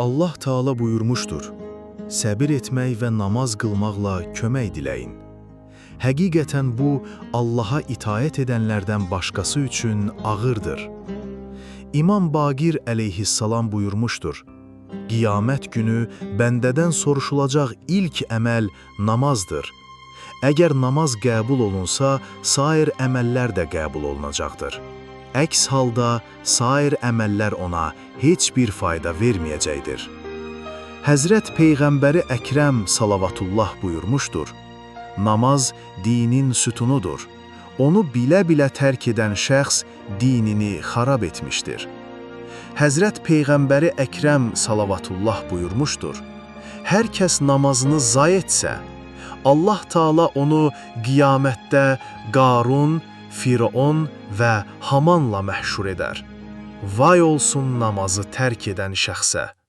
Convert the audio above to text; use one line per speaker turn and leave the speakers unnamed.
Allah Taala buyurmuşdur: Səbir etmək və namaz qılmaqla kömək diləyin. Həqiqətən bu, Allaha itaət edənlərdən başqası üçün ağırdır. İmam Baqir əleyhissalam buyurmuşdur: Qiyamət günü bəndədən soruşulacaq ilk əməl namazdır. Əgər namaz qəbul olunsa, sair əməllər də qəbul olunacaqdır. Əks halda, sair əməllər ona heç bir fayda verməyəcəkdir. Həzrət Peyğəmbəri Əkrəm salavatullah buyurmuşdur: Namaz dinin sütunudur. Onu bilə-bilə tərk edən şəxs dinini xarab etmişdir. Həzrət Peyğəmbəri Əkrəm salavatullah buyurmuşdur: Hər kəs namazını zay etsə, Allah Taala onu qiyamətdə Qarun, Firon və Hamanla məhşur edər. Vay olsun namazı tərk edən şəxsə!